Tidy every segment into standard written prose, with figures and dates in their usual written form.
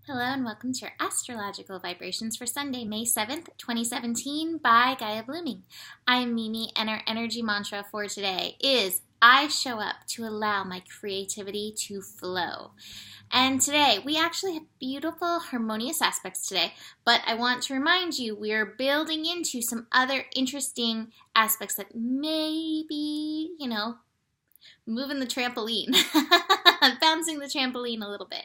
Hello and welcome to your astrological vibrations for Sunday, May 7th, 2017 by Gaia Blooming. I'm Mimi and our energy mantra for today is I show up to allow my creativity to flow. And today we actually have beautiful harmonious aspects today, but I want to remind you we are building into some other interesting aspects that may be, moving the trampoline, bouncing the trampoline a little bit.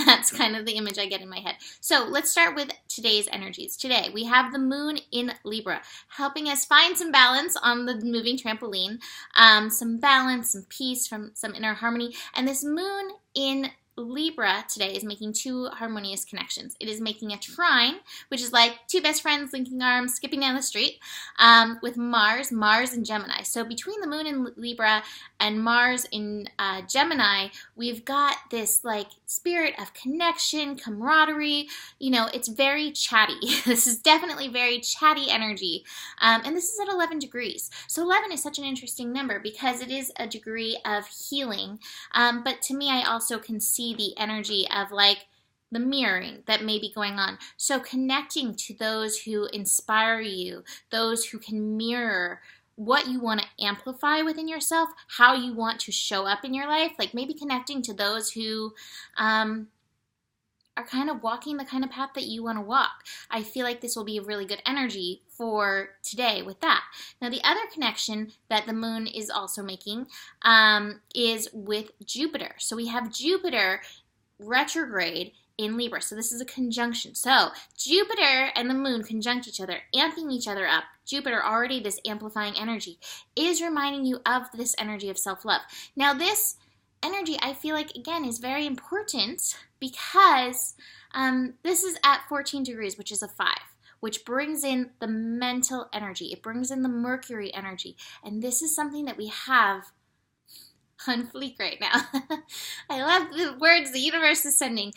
That's kind of the image I get in my head. So let's start with today's energies. Today we have the moon in Libra, helping us find some balance on the moving trampoline, some balance, some peace, from some inner harmony. And this moon in Libra today is making two harmonious connections. It is making a trine, which is like two best friends linking arms, skipping down the street, with Mars and Gemini. So between the moon in Libra and Mars in Gemini, we've got this like spirit of connection, camaraderie. It's very chatty. This is definitely very chatty energy. And this is at 11 degrees. So 11 is such an interesting number because it is a degree of healing. But to me, I also can see the energy of like the mirroring that may be going on. So connecting to those who inspire you, those who can mirror what you want to amplify within yourself, how you want to show up in your life, like maybe connecting to those who are kind of walking the kind of path that you want to walk. I feel like this will be a really good energy for today with that. Now, the other connection that the moon is also making is with Jupiter. So we have Jupiter retrograde in Libra. So this is a conjunction. So Jupiter and the moon conjunct each other, amping each other up. Jupiter, already this amplifying energy, is reminding you of this energy of self-love. Now, this energy, I feel like, again, is very important because this is at 14 degrees, which is a 5, which brings in the mental energy. It brings in the Mercury energy. And this is something that we have on fleek right now. I love the words the universe is sending.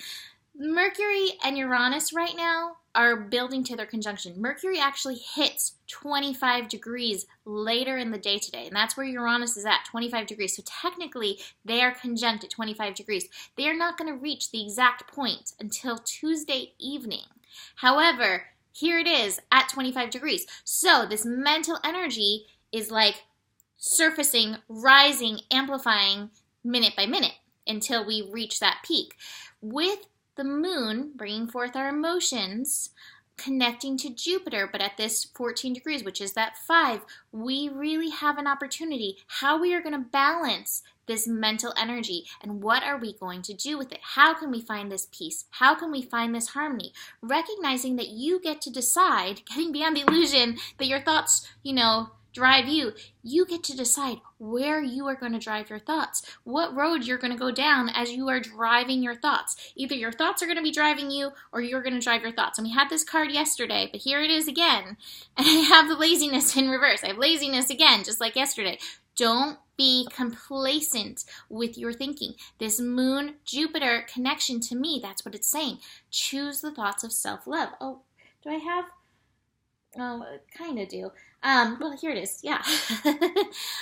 Mercury and Uranus right now are building to their conjunction. Mercury actually hits 25 degrees later in the day today, and that's where Uranus is at, 25 degrees. So technically, they are conjunct at 25 degrees. They are not going to reach the exact point until Tuesday evening. However, here it is at 25 degrees. So this mental energy is like surfacing, rising, amplifying minute by minute until we reach that peak. With the moon bringing forth our emotions, connecting to Jupiter, but at this 14 degrees, which is that 5, we really have an opportunity how we are going to balance this mental energy and what are we going to do with it? How can we find this peace? How can we find this harmony? Recognizing that you get to decide, getting beyond the illusion that your thoughts, drive you. You get to decide where you are going to drive your thoughts, what road you're going to go down as you are driving your thoughts. Either your thoughts are going to be driving you or you're going to drive your thoughts. And we had this card yesterday, but here it is again. And I have the laziness in reverse. I have laziness again, just like yesterday. Don't be complacent with your thinking. This Moon-Jupiter connection, to me, that's what it's saying. Choose the thoughts of self-love. Oh, do I have... Oh, I kind of do. Well, here it is. Yeah.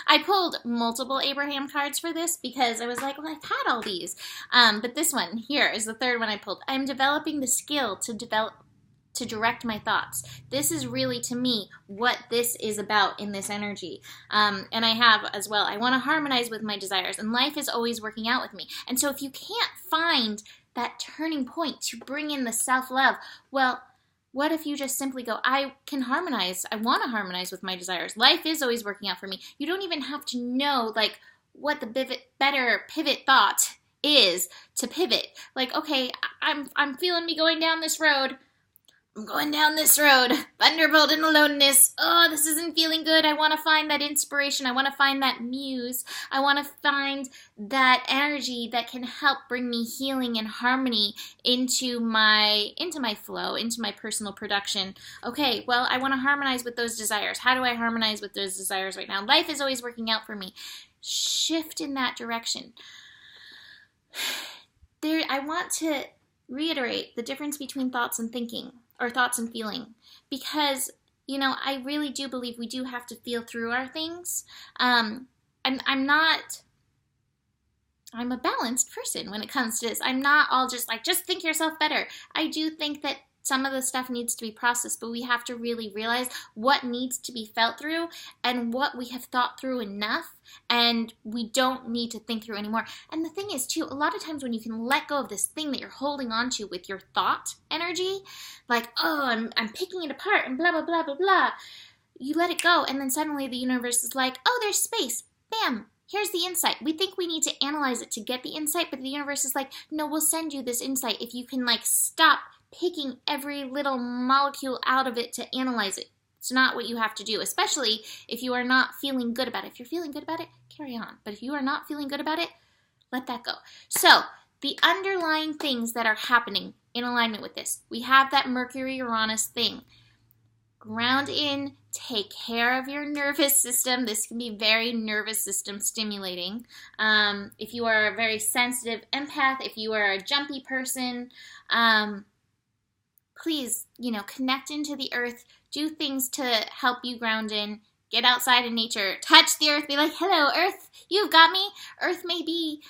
I pulled multiple Abraham cards for this because I was like, well, I've had all these. But this one here is the third one I pulled. I'm developing the skill to direct my thoughts. This is really, to me, what this is about in this energy. And I have as well, I want to harmonize with my desires, and life is always working out with me. And so if you can't find that turning point to bring in the self-love, well, what if you just simply go, I can harmonize. I want to harmonize with my desires. Life is always working out for me. You don't even have to know like what the better pivot thought is to pivot. Like, okay, I'm feeling me going down this road. I'm going down this road, thunderbolt in aloneness. Oh, this isn't feeling good. I want to find that inspiration. I want to find that muse. I want to find that energy that can help bring me healing and harmony into my flow, into my personal production. Okay, well, I want to harmonize with those desires. How do I harmonize with those desires right now? Life is always working out for me. Shift in that direction. I want to reiterate the difference between thoughts and thinking, or thoughts and feeling, because I really do believe we do have to feel through our things. I'm not I'm a balanced person when it comes to this. I'm not all just like, just think yourself better. I do think that some of the stuff needs to be processed, but we have to really realize what needs to be felt through and what we have thought through enough, and we don't need to think through anymore. And the thing is, too, a lot of times when you can let go of this thing that you're holding on to with your thought energy, like, oh, I'm picking it apart and blah, blah, blah, blah, blah, you let it go, and then suddenly the universe is like, oh, there's space. Bam. Here's the insight. We think we need to analyze it to get the insight, but the universe is like, no, we'll send you this insight if you can, like, stop picking every little molecule out of it to analyze it. It's not what you have to do, especially if you are not feeling good about it. If you're feeling good about it, carry on. But if you are not feeling good about it, let that go. So, the underlying things that are happening in alignment with this, we have that Mercury-Uranus thing. Ground in, take care of your nervous system. This can be very nervous system stimulating. If you are a very sensitive empath, if you are a jumpy person, please, connect into the earth, do things to help you ground in, get outside in nature, touch the earth, be like, hello, earth, you've got me. Earth may be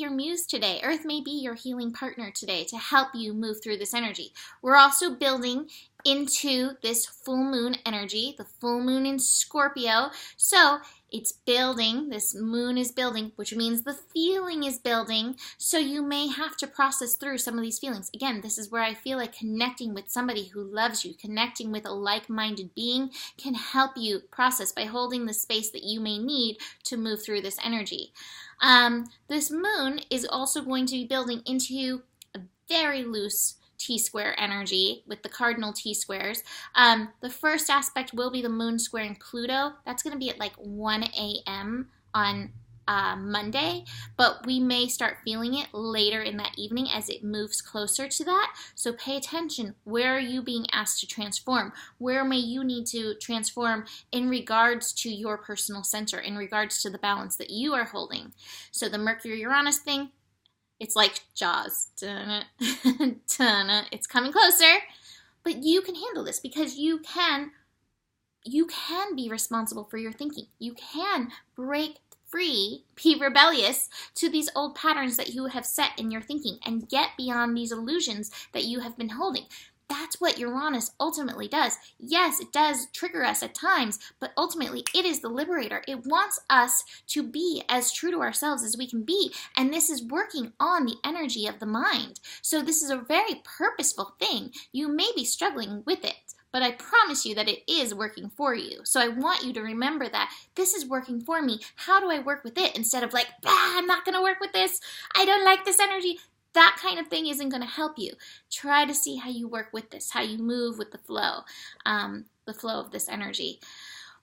your muse today. Earth may be your healing partner today to help you move through this energy. We're also building into this full moon energy, the full moon in Scorpio. So it's building, this moon is building, which means the feeling is building. So you may have to process through some of these feelings. Again, this is where I feel like connecting with somebody who loves you, connecting with a like-minded being can help you process by holding the space that you may need to move through this energy. This moon is also going to be building into a very loose T-square energy with the cardinal T-squares. The first aspect will be the moon squaring Pluto. That's going to be at like 1 a.m. on Monday, but we may start feeling it later in that evening as it moves closer to that. So pay attention. Where are you being asked to transform? Where may you need to transform in regards to your personal center, in regards to the balance that you are holding? So the Mercury-Uranus thing, it's like Jaws. It's coming closer. But you can handle this because you can be responsible for your thinking. You can break free, be rebellious to these old patterns that you have set in your thinking and get beyond these illusions that you have been holding. That's what Uranus ultimately does. Yes, it does trigger us at times, but ultimately it is the liberator. It wants us to be as true to ourselves as we can be, and this is working on the energy of the mind. So this is a very purposeful thing. You may be struggling with it, but I promise you that it is working for you. So I want you to remember that this is working for me. How do I work with it? Instead of like, I'm not going to work with this. I don't like this energy. That kind of thing isn't going to help you. Try to see how you work with this, how you move with the flow of this energy.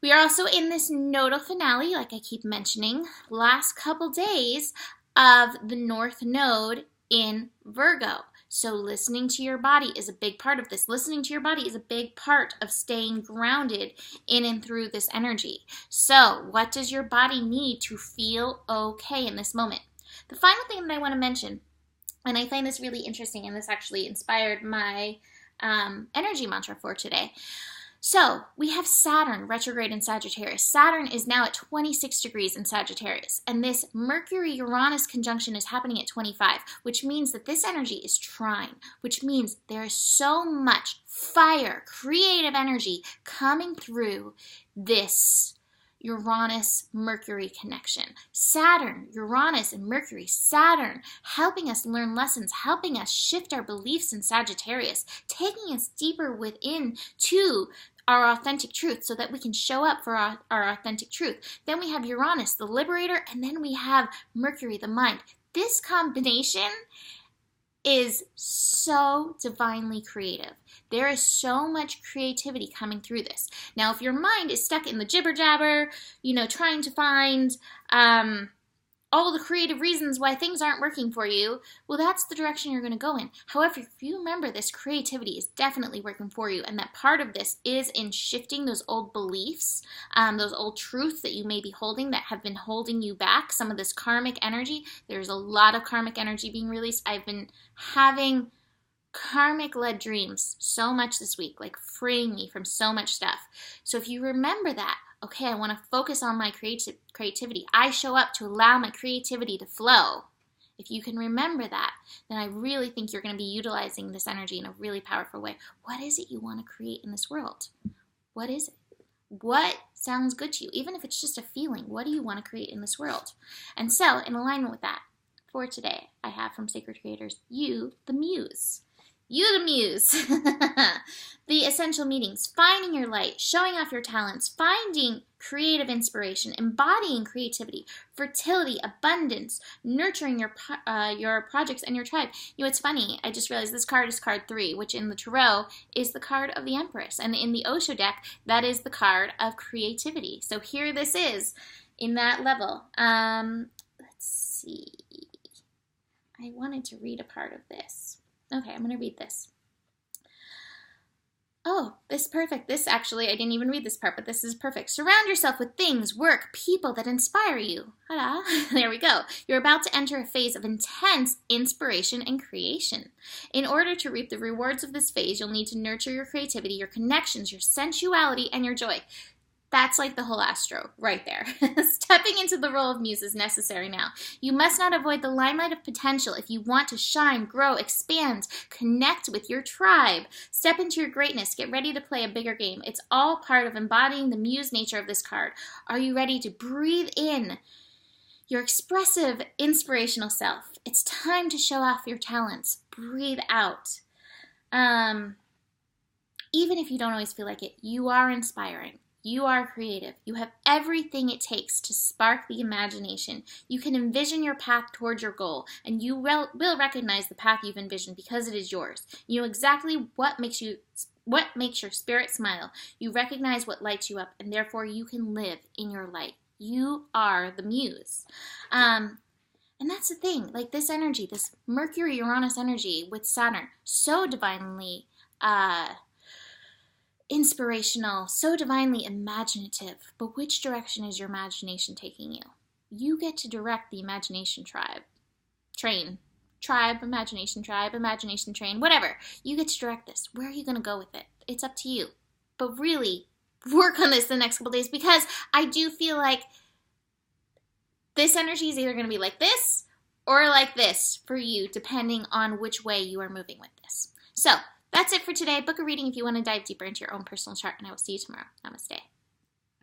We are also in this nodal finale, like I keep mentioning, last couple days of the North Node in Virgo. So listening to your body is a big part of this. Listening to your body is a big part of staying grounded in and through this energy. So what does your body need to feel okay in this moment? The final thing that I want to mention, and I find this really interesting, and this actually inspired my energy mantra for today. So we have Saturn retrograde in Sagittarius. Saturn is now at 26 degrees in Sagittarius, and this Mercury-Uranus conjunction is happening at 25, which means that this energy is trine, which means there is so much fire, creative energy coming through this Uranus-Mercury connection. Saturn, Uranus, and Mercury. Saturn helping us learn lessons, helping us shift our beliefs in Sagittarius, taking us deeper within to our authentic truth so that we can show up for our authentic truth. Then we have Uranus, the liberator, and then we have Mercury, the mind. This combination is so divinely creative. There is so much creativity coming through this. Now, if your mind is stuck in the jibber jabber, trying to find all the creative reasons why things aren't working for you, well, that's the direction you're going to go in. However, if you remember this creativity is definitely working for you, and that part of this is in shifting those old beliefs, those old truths that you may be holding that have been holding you back, some of this karmic energy. There's a lot of karmic energy being released. I've been having karmic-led dreams so much this week, like freeing me from so much stuff. So if you remember that, okay, I want to focus on my creativity. I show up to allow my creativity to flow. If you can remember that, then I really think you're going to be utilizing this energy in a really powerful way. What is it you want to create in this world? What is it? What sounds good to you? Even if it's just a feeling, what do you want to create in this world? And so, in alignment with that, for today, I have from Sacred Creators, you, the Muse. You, the Muse. The essential meetings, finding your light, showing off your talents, finding creative inspiration, embodying creativity, fertility, abundance, nurturing your projects and your tribe. You know, it's funny. I just realized this card is card 3, which in the Tarot is the card of the Empress. And in the Osho deck, that is the card of creativity. So here this is in that level. Let's see. I wanted to read a part of this. Okay, I'm going to read this. Oh, this is perfect. This actually, I didn't even read this part, but this is perfect. Surround yourself with things, work, people that inspire you. Ta-da. There we go. You're about to enter a phase of intense inspiration and creation. In order to reap the rewards of this phase, you'll need to nurture your creativity, your connections, your sensuality, and your joy. That's like the whole astro right there. Stepping into the role of Muse is necessary now. You must not avoid the limelight of potential if you want to shine, grow, expand, connect with your tribe. Step into your greatness. Get ready to play a bigger game. It's all part of embodying the Muse nature of this card. Are you ready to breathe in your expressive, inspirational self? It's time to show off your talents. Breathe out. Even if you don't always feel like it, you are inspiring. You are creative. You have everything it takes to spark the imagination. You can envision your path towards your goal, and you will recognize the path you've envisioned because it is yours. You know exactly what makes your spirit smile. You recognize what lights you up, and therefore you can live in your light. You are the Muse. And that's the thing. Like this energy, this Mercury-Uranus energy with Saturn, so divinely inspirational, so divinely imaginative. But which direction is your imagination taking you? You get to direct the imagination train, imagination train, whatever. You get to direct this. Where are you going to go with it? It's up to you. But really, work on this the next couple days, because I do feel like this energy is either going to be like this or like this for you, depending on which way you are moving with this. So, that's it for today. Book a reading if you want to dive deeper into your own personal chart, and I will see you tomorrow. Namaste.